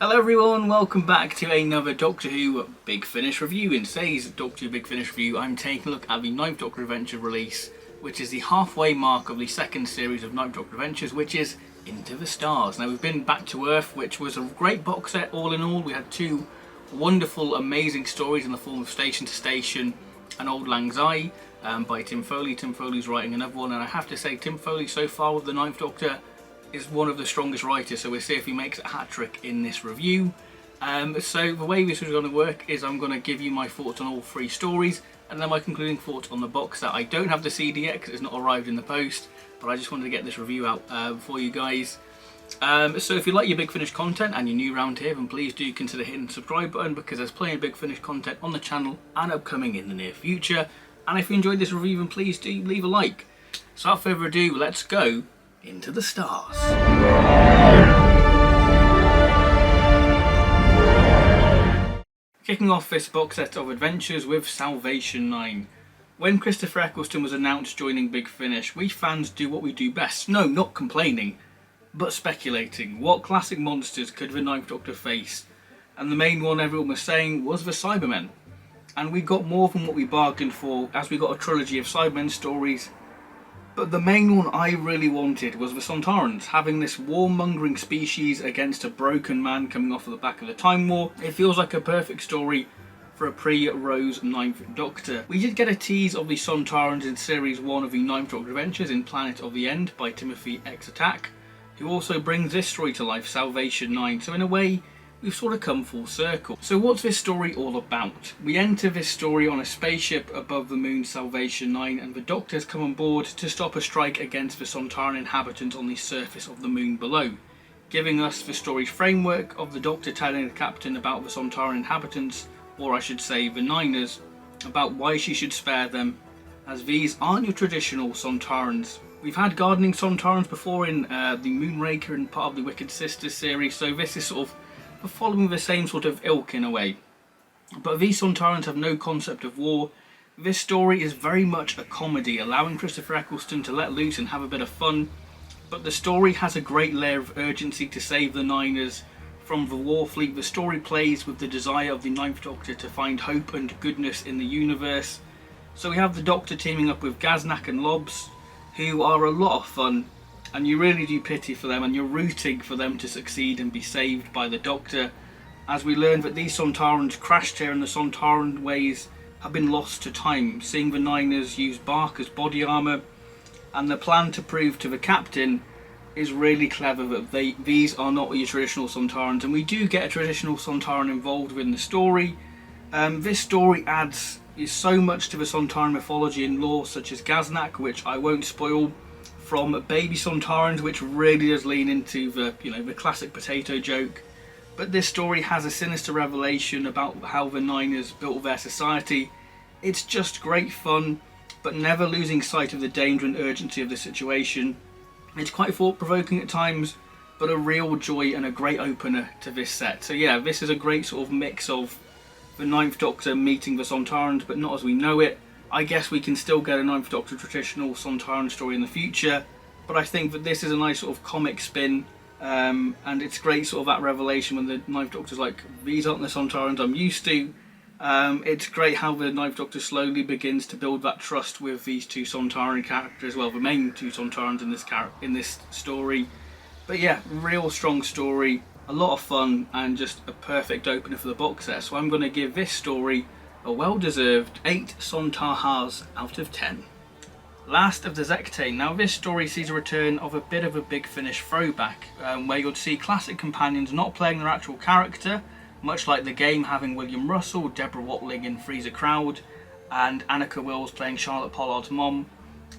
Hello everyone, welcome back to another Doctor Who Big Finish review. In today's Doctor Who Big Finish review, I'm taking a look at the Ninth Doctor Adventure release, which is the halfway mark of the second series of Ninth Doctor Adventures, which is Into the Stars. Now we've been back to Earth, which was a great box set all in all. We had two wonderful, amazing stories in the form of Station to Station and Auld Lang Syne by Tim Foley. Tim Foley's writing another one, and I have to say Tim Foley so far with the Ninth Doctor is one of the strongest writers, so we'll see if he makes a hat-trick in this review. So the way this is going to work is I'm going to give you my thoughts on all three stories, and then my concluding thoughts on the box set. I don't have the CD yet because it's not arrived in the post, but I just wanted to get this review out for you guys. So if you like your Big Finish content and you're new around here, then please do consider hitting the subscribe button, because there's plenty of Big Finish content on the channel and upcoming in the near future. And if you enjoyed this review, then please do leave a like. So without further ado, let's go Into the Stars. Kicking off this box set of adventures with Salvation 9. When Christopher Eccleston was announced joining Big Finish, we fans do what we do best. No, not complaining, but speculating. What classic monsters could the Ninth Doctor face? And the main one everyone was saying was the Cybermen. And we got more than what we bargained for, as we got a trilogy of Cybermen stories. But the main one I really wanted was the Sontarans, having this warmongering species against a broken man coming off of the back of the Time War. It feels like a perfect story for a pre-Rose Ninth Doctor. We did get a tease of the Sontarans in Series 1 of the Ninth Doctor Adventures in Planet of the End by Timothy X Attack, who also brings this story to life, Salvation 9, so in a way we've sort of come full circle. So what's this story all about? We enter this story on a spaceship above the moon Salvation 9, and the Doctors come on board to stop a strike against the Sontaran inhabitants on the surface of the moon below, giving us the story's framework of the Doctor telling the Captain about the Sontaran inhabitants, or I should say the Niners, about why she should spare them, as these aren't your traditional Sontarans. We've had gardening Sontarans before in the Moonraker and part of the Wicked Sisters series, so this is sort of following the same sort of ilk in a way. But these Sontarans have no concept of war. This story is very much a comedy, allowing Christopher Eccleston to let loose and have a bit of fun, but the story has a great layer of urgency to save the Niners from the war fleet. The story plays with the desire of the Ninth Doctor to find hope and goodness in the universe. So we have the Doctor teaming up with Gaznak and Lobs, who are a lot of fun, and you really do pity for them, and you're rooting for them to succeed and be saved by the Doctor, as we learn that these Sontarans crashed here and the Sontaran ways have been lost to time, seeing the Niners use bark as body armour, and the plan to prove to the Captain is really clever that these are not your traditional Sontarans, and we do get a traditional Sontaran involved within the story. This story adds so much to the Sontaran mythology and lore, such as Gaznak, which I won't spoil, from baby Sontarans, which really does lean into the classic potato joke. But this story has a sinister revelation about how the Niners built their society. It's just great fun, but never losing sight of the danger and urgency of the situation. It's quite thought-provoking at times, but a real joy and a great opener to this set. So yeah, this is a great sort of mix of the Ninth Doctor meeting the Sontarans, but not as we know it. I guess we can still get a Ninth Doctor traditional Sontaran story in the future, but I think that this is a nice sort of comic spin, and it's great sort of that revelation when the Ninth Doctor's like, these aren't the Sontarans I'm used to. It's great how the Ninth Doctor slowly begins to build that trust with these two Sontaran characters, well, the main two Sontarans in this story. But yeah, real strong story, a lot of fun, and just a perfect opener for the box set. So I'm going to give this story a well-deserved 8 Sontahars out of 10. Last of the Zechtane. Now this story sees a return of a bit of a Big Finish throwback, where you'll see classic companions not playing their actual character, much like the game having William Russell, Deborah Watling in Freezer Crowd, and Annika Wills playing Charlotte Pollard's mom.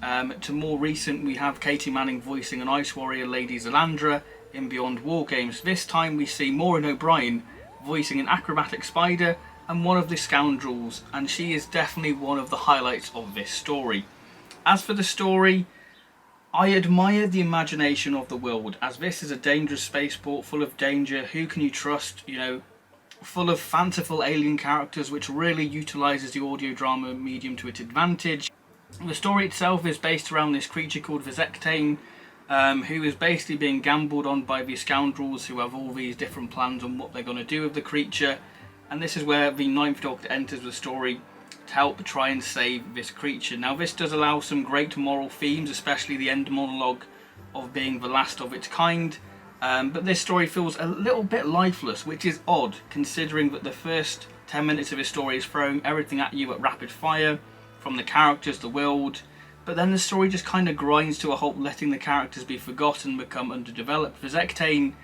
To more recent, we have Katie Manning voicing an Ice Warrior, Lady Zalandra, in Beyond War Games. This time we see Maureen O'Brien voicing an acrobatic spider and one of the scoundrels, and she is definitely one of the highlights of this story. As for the story, I admire the imagination of the world, as this is a dangerous spaceport full of danger. Who can you trust? Full of fanciful alien characters, which really utilises the audio drama medium to its advantage. The story itself is based around this creature called the Zechtane, who is basically being gambled on by these scoundrels who have all these different plans on what they're going to do with the creature. And this is where the Ninth Doctor enters the story to help try and save this creature. Now this does allow some great moral themes, especially the end monologue of being the last of its kind. But this story feels a little bit lifeless, which is odd considering that the first 10 minutes of this story is throwing everything at you at rapid fire, from the characters, the world, but then the story just kind of grinds to a halt, letting the characters be forgotten, become underdeveloped. The Zechtane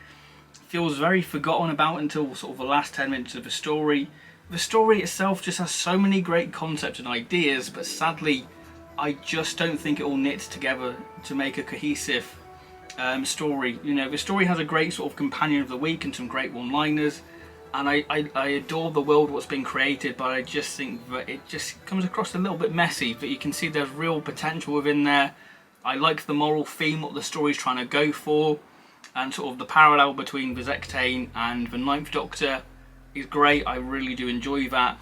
feels very forgotten about until sort of the last 10 minutes of the story. The story itself just has so many great concepts and ideas, but sadly I just don't think it all knits together to make a cohesive story. You know, the story has a great sort of companion of the week and some great one-liners, and I adore the world what's been created, but I just think that it just comes across a little bit messy, but you can see there's real potential within there. I like the moral theme, what the story's trying to go for, and sort of the parallel between the Zechtane and the Ninth Doctor is great. I really do enjoy that,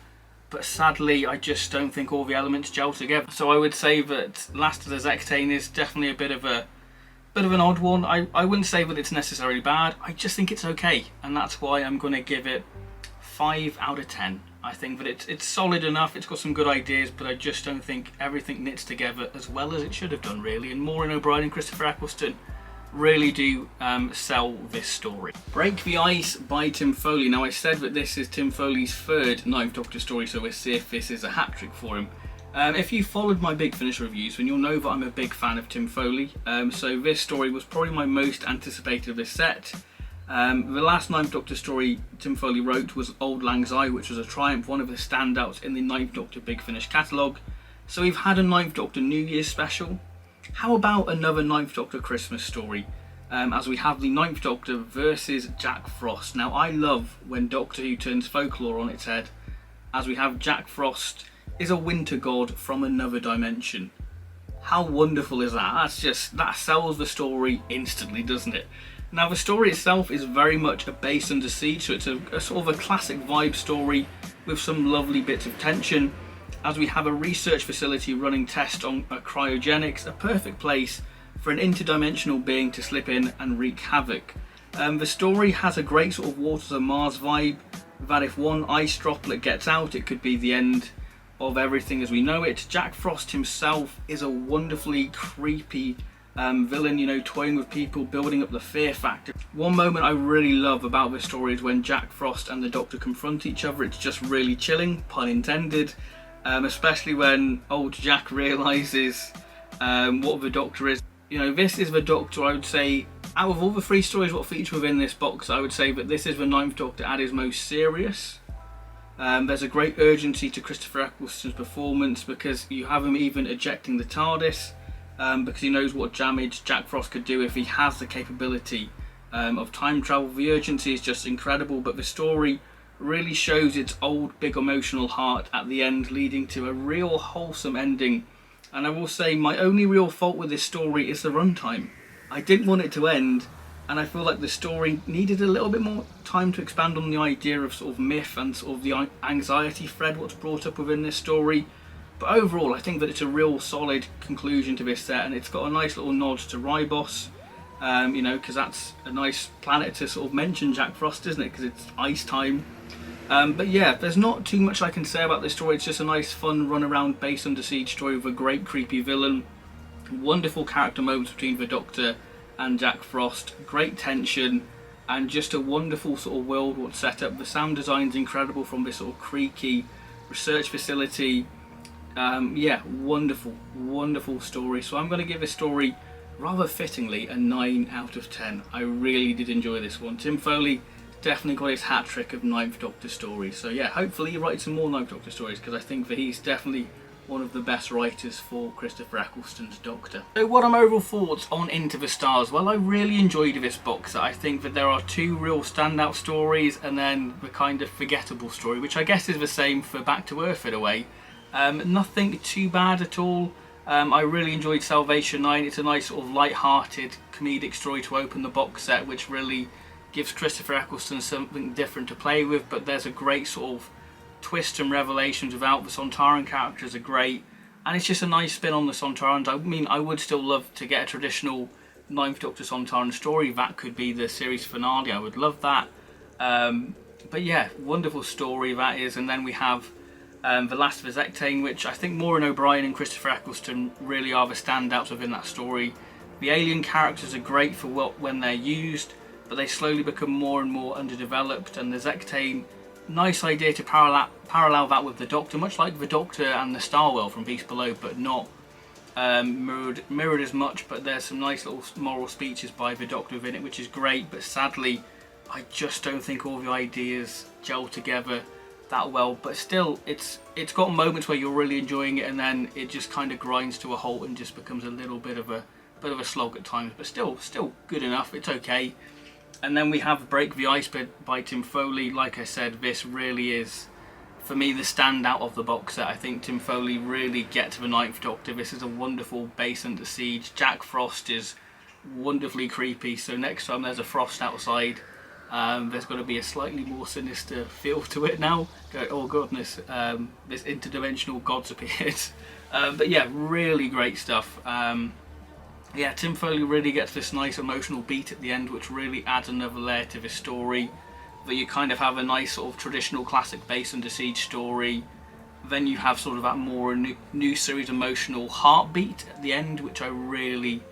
but sadly I just don't think all the elements gel together. So I would say that Last of the Zechtane is definitely a bit of an odd one. I wouldn't say that it's necessarily bad, I just think it's okay, and that's why I'm going to give it 5 out of 10. I think that it's solid enough, it's got some good ideas, but I just don't think everything knits together as well as it should have done really, and Maureen O'Brien and Christopher Eccleston really do sell this story. Break the Ice by Tim Foley. Now I said that this is Tim Foley's third Ninth Doctor story, so we'll see if this is a hat-trick for him. If you followed my Big Finish reviews, then you'll know that I'm a big fan of Tim Foley. So this story was probably my most anticipated of this set. The last Ninth Doctor story Tim Foley wrote was Auld Lang Syne, which was a triumph, one of the standouts in the Ninth Doctor Big Finish catalogue. So we've had a Ninth Doctor New Year's special. How about another Ninth Doctor Christmas story? As we have the Ninth Doctor versus Jack Frost. Now I love when Doctor Who turns folklore on its head, as we have Jack Frost is a winter god from another dimension. How wonderful is that? That sells the story instantly, doesn't it? Now the story itself is very much a base under siege, so it's a sort of a classic vibe story with some lovely bits of tension, as we have a research facility running tests on cryogenics, a perfect place for an interdimensional being to slip in and wreak havoc. The story has a great sort of Waters of Mars vibe, that if one ice droplet gets out, it could be the end of everything as we know it. Jack Frost himself is a wonderfully creepy villain, you know, toying with people, building up the fear factor. One moment I really love about this story is when Jack Frost and the Doctor confront each other. It's just really chilling, pun intended, especially when old Jack realises what the Doctor is. You know, this is the Doctor, I would say, out of all the 3 stories what feature within this box, I would say that this is the Ninth Doctor at his most serious. There's a great urgency to Christopher Eccleston's performance, because you have him even ejecting the TARDIS, because he knows what damage Jack Frost could do if he has the capability of time travel. The urgency is just incredible, but the story really shows its old big emotional heart at the end, leading to a real wholesome ending. And I will say my only real fault with this story is the runtime. I didn't want it to end, and I feel like the story needed a little bit more time to expand on the idea of sort of myth and sort of the anxiety thread what's brought up within this story. But overall I think that it's a real solid conclusion to this set, and it's got a nice little nod to Ribos, you know, because that's a nice planet to sort of mention Jack Frost, isn't it, because it's ice time. But yeah, there's not too much I can say about this story. It's just a nice fun run around base under siege story with a great creepy villain, wonderful character moments between the Doctor and Jack Frost, great tension, and just a wonderful sort of world what's set up. The sound design's incredible from this sort of creaky research facility. Yeah, wonderful story. So I'm going to give this story rather fittingly a 9 out of 10. I really did enjoy this one. Tim Foley definitely got his hat trick of Ninth Doctor stories. So yeah, hopefully he writes some more Ninth Doctor stories, because I think that he's definitely one of the best writers for Christopher Eccleston's Doctor. So what are my overall thoughts on Into the Stars? Well, I really enjoyed this box. I think that there are 2 real standout stories, and then the kind of forgettable story, which I guess is the same for Back to Earth in a way. Nothing too bad at all. I really enjoyed Salvation 9. It's a nice sort of light-hearted comedic story to open the box set, which really gives Christopher Eccleston something different to play with, but there's a great sort of twist and revelations without. The Sontaran characters are great, and it's just a nice spin on the Sontarans. I mean, I would still love to get a traditional Ninth Doctor Sontaran story. That could be the series finale. I would love that. But yeah, wonderful story that is. And then we have The Last of Zechtane, which I think Maureen O'Brien and Christopher Eccleston really are the standouts within that story. The alien characters are great for when they're used, but they slowly become more and more underdeveloped. And the Zechtane, nice idea to parallel that with the Doctor, much like the Doctor and the Starwell from Beast Below, but not mirrored as much. But there's some nice little moral speeches by the Doctor within it, which is great. But sadly, I just don't think all the ideas gel together that well. But still, it's got moments where you're really enjoying it, and then it just kind of grinds to a halt and just becomes a little bit of a slog at times. But still good enough. It's okay. And then we have Break the Ice by Tim Foley. Like I said, this really is, for me, the standout of the box set. I think Tim Foley really gets the Ninth Doctor. This is a wonderful base under siege. Jack Frost is wonderfully creepy, so next time there's a Frost outside, there's got to be a slightly more sinister feel to it now. Oh goodness, this interdimensional gods appeared. But yeah, really great stuff. Yeah, Tim Foley really gets this nice emotional beat at the end, which really adds another layer to the story. That you kind of have a nice sort of traditional classic base under siege story. Then you have sort of that more new series emotional heartbeat at the end, which I really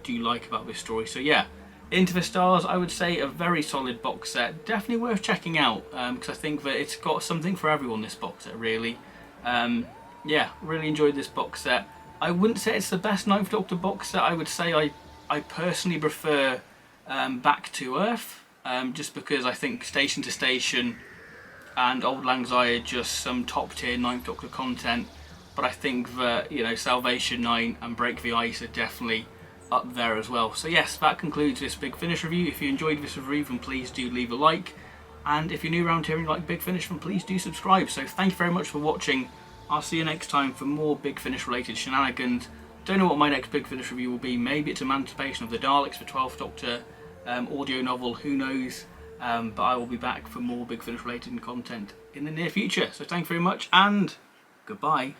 do like about this story. So yeah, Into the Stars, I would say a very solid box set. Definitely worth checking out, because I think that it's got something for everyone, this box set, really. Yeah, really enjoyed this box set. I wouldn't say it's the best Ninth Doctor box set. I would say I personally prefer Back to Earth, just because I think Station to Station and Auld Lang Syne are just some top tier Ninth Doctor content. But I think that, you know, Salvation 9 and Break the Ice are definitely up there as well. So yes, that concludes this Big Finish review. If you enjoyed this review, then please do leave a like. And if you're new around here and you like Big Finish, then please do subscribe. So thank you very much for watching. I'll see you next time for more Big Finish related shenanigans. Don't know what my next Big Finish review will be. Maybe it's Emancipation of the Daleks for 12th Doctor audio novel, who knows. But I will be back for more Big Finish related content in the near future. So thank you very much and goodbye.